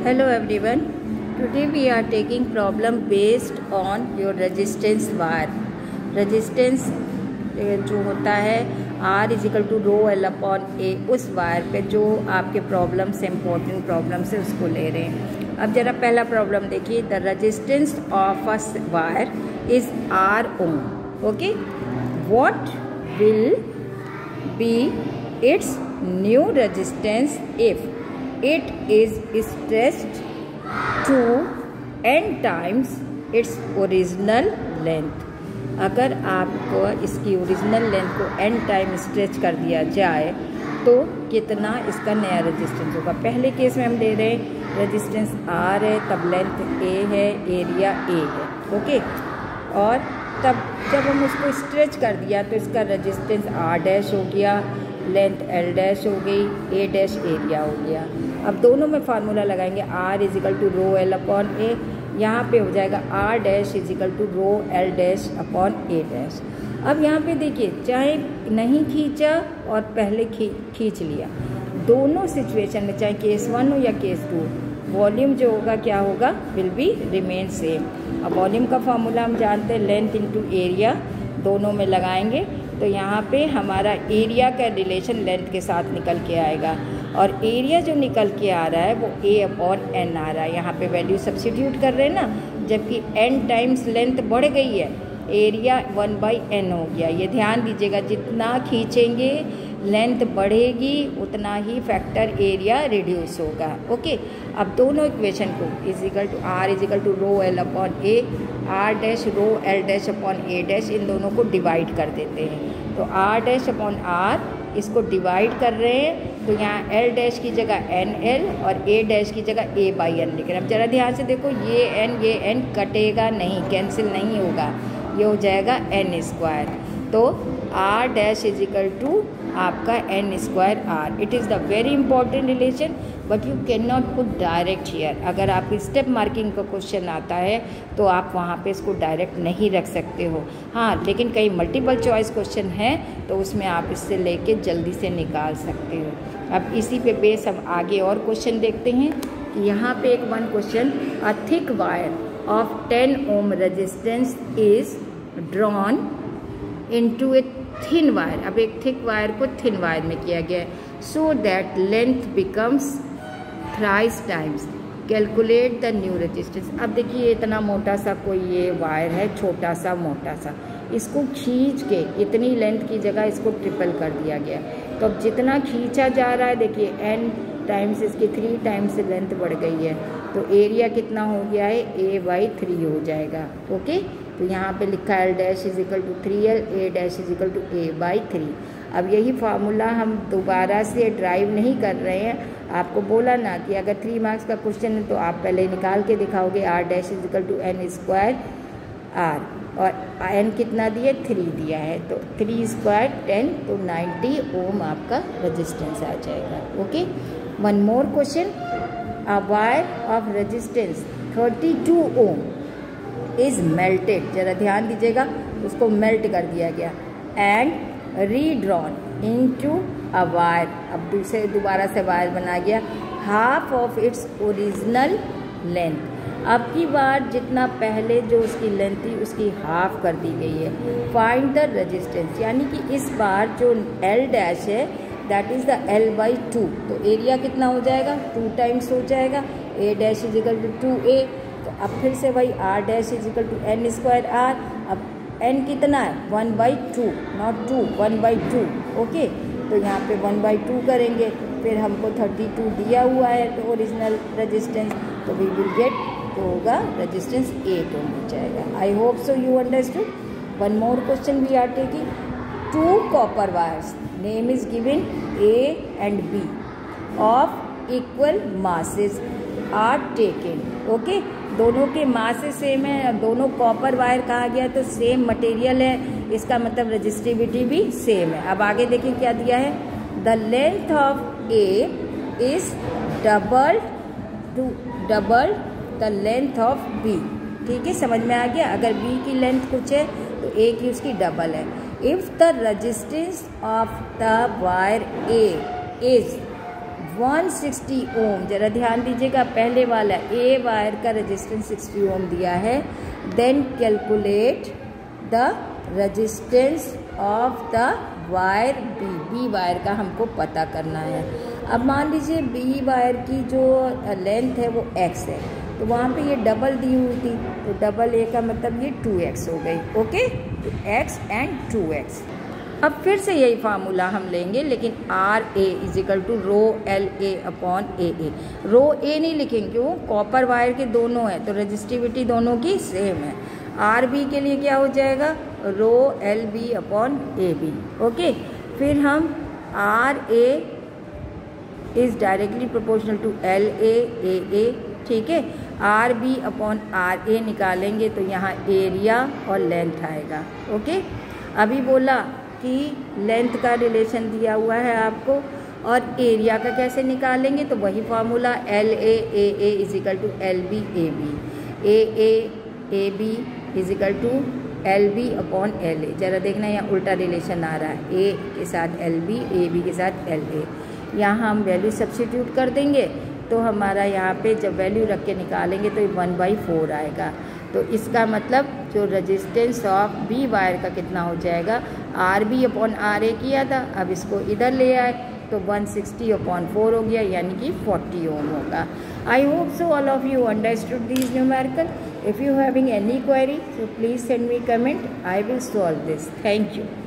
Hello everyone. Today we are taking problem based on your resistance wire. Resistance जो होता है R equal to rho L upon A, उस wire पे जो आपके प्रॉब्लम्स इम्पोर्टेंट प्रॉब्लम्स है उसको ले रहे हैं। अब जरा पहला प्रॉब्लम देखिए। The resistance of a wire is R ohm. Okay, what will be its new resistance if it is stretched to n times its original length। अगर आपको इसकी ओरिजिनल लेंथ को n टाइम स्ट्रेच कर दिया जाए तो कितना इसका नया रेजिस्टेंस होगा। पहले केस में हम ले रहे हैं रेजिस्टेंस R है, तब लेंथ A है, एरिया A है। ओके, और तब जब हम उसको स्ट्रेच कर दिया तो इसका रेजिस्टेंस R डैश हो गया, लेंथ L डैश हो गई, A डैश एरिया हो गया। अब दोनों में फार्मूला लगाएंगे R equal to rho L upon A. यहाँ पे हो जाएगा R dash is equal to rho L dash upon A dash. अब यहाँ पे देखिए, चाहे नहीं खींचा और पहले खींच लिया, दोनों सिचुएशन में चाहे केस 1 हो या केस 2, वॉल्यूम जो होगा क्या होगा, विल बी रिमेन सेम। अब वॉल्यूम का फार्मूला हम जानते हैं, लेंथ इंटू एरिया, दोनों में लगाएंगे तो यहाँ पे हमारा एरिया का रिलेशन लेंथ के साथ निकल के आएगा, और एरिया जो निकल के आ रहा है वो A अपॉन N आ रहा है। यहाँ पे वैल्यू सब्स्टिट्यूट कर रहे हैं ना, जबकि N टाइम्स लेंथ बढ़ गई है, एरिया 1/n हो गया। ये ध्यान दीजिएगा, जितना खींचेंगे लेंथ बढ़ेगी उतना ही फैक्टर एरिया रिड्यूस होगा। ओके, अब दोनों इक्वेशन को equal to R equal to rho L upon A, R dash rho L dash upon A dash, इन दोनों को डिवाइड कर देते हैं। तो R डैश अपॉन R इसको डिवाइड कर रहे हैं, तो यहाँ L डैश की जगह NL और A डैश की जगह A/n लिख रहे हैं। अब ज़रा ध्यान से देखो, ये N कटेगा नहीं, कैंसिल नहीं होगा, ये हो जाएगा N स्क्वायर। तो R डैश इजिकल टू आपका N square R। It is the very important relation, but you can not put direct here. अगर आप स्टेप मार्किंग का क्वेश्चन आता है तो आप वहाँ पे इसको डायरेक्ट नहीं रख सकते हो। हाँ, लेकिन कई मल्टीपल चॉइस क्वेश्चन हैं तो उसमें आप इससे लेके जल्दी से निकाल सकते हो। अब इसी पे बेस हम आगे और क्वेश्चन देखते हैं कि यहाँ पे एक one question, a thick wire of 10 ohm resistance is drawn into a thin wire. अब एक थिक वायर को थिन वायर में किया गया है, so that length becomes thrice times, calculate the new resistance. अब देखिए, इतना मोटा सा कोई ये वायर है, छोटा सा मोटा सा, इसको खींच के इतनी लेंथ की जगह इसको ट्रिपल कर दिया गया। तो अब जितना खींचा जा रहा है, देखिए n टाइम्स इसकी 3 टाइम्स लेंथ बढ़ गई है, तो एरिया कितना हो गया है, A/3 हो जाएगा। ओके, तो यहाँ पे लिखा है L dash is equal to 3L, A dash is equal to A/3। अब यही फार्मूला हम दोबारा से ड्राइव नहीं कर रहे हैं, आपको बोला ना कि अगर 3 मार्क्स का क्वेश्चन है तो आप पहले निकाल के दिखाओगे। R dash is equal to N square R, और N कितना दिया, 3 दिया है, तो 3 स्क्वायर 10, तो 90 ओम आपका रेजिस्टेंस आ जाएगा। Okay, one more question, a wire of resistance 32 ohm is melted. जरा ध्यान दीजिएगा, उसको मेल्ट कर दिया गया, and redrawn into a wire. अब दोबारा से वायर बना गया, half of its original length. अब की बार जितना पहले जो उसकी लेंथ थी उसकी हाफ कर दी गई है। फाइंड द रेजिस्टेंस, यानी कि इस बार जो L डैश है दैट इज़ द L/2, तो एरिया कितना हो जाएगा, 2 टाइम्स हो जाएगा। A dash is equal to 2A, तो अब फिर से वही R dash is equal to N square R। अब N कितना है, 1/2, नॉट 2, 1/2। ओके, तो यहाँ पे 1/2 करेंगे, फिर हमको 32 दिया हुआ है तो ओरिजिनल रेजिस्टेंस, तो वी विल गेट, तो होगा रेजिस्टेंस 8 ओम हो जाएगा। I hope so you understood. One more question we are taking, 2 copper wires, name is given A and B of equal masses are taken. Okay, दोनों के masses same है, दोनों copper wire कहा गया तो same material है, इसका मतलब रेजिस्टिविटी भी सेम है। अब आगे देखिए क्या दिया है, the length of A is double the length of B। ठीक है, समझ में आ गया। अगर B की लेंथ कुछ है तो A की उसकी डबल है। If the resistance of the wire A is 160 ओम, ज़रा ध्यान दीजिएगा, पहले वाला ए वायर का रेजिस्टेंस 60 ओम दिया है। Then calculate the resistance of the wire B, B wire का हमको पता करना है। अब मान लीजिए बी वायर की जो लेंथ है वो x है, तो वहाँ पे ये डबल दी हुई थी, तो डबल ए का मतलब ये 2x हो गई। ओके, तो x एंड 2x। अब फिर से यही फार्मूला हम लेंगे, लेकिन R A is equal to rho L A upon A A. Rho A नहीं लिखेंगे, क्यों? कॉपर वायर के दोनों है, तो रजिस्टिविटी दोनों की सेम है। आर बी के लिए क्या हो जाएगा? Rho L B upon A B. Okay, फिर हम R A is directly proportional to L A, ठीक है। R B upon R A निकालेंगे तो यहाँ एरिया और लेंथ आएगा। ओके, अभी बोला कि लेंथ का रिलेशन दिया हुआ है आपको, और एरिया का कैसे निकालेंगे? तो वही formula L A is equal to L B A B, A B is equal to L B upon L A. ज़रा देखना यहाँ उल्टा रिलेशन आ रहा है, ए के साथ एल बी, ए बी के साथ एल ए। यहाँ हम वैल्यू सब्स्टिट्यूट कर देंगे, तो हमारा यहाँ पे जब वैल्यू रख के निकालेंगे तो 1/4 आएगा। तो इसका मतलब जो रेजिस्टेंस ऑफ बी वायर का कितना हो जाएगा? आर बी अपॉन आर ए किया था, अब इसको इधर ले आए तो 160/4 हो गया, यानी कि 40 ओम होगा। आई hope so all of you understood this numerical. If you having any query, so please send me comment. I will solve this. Thank you.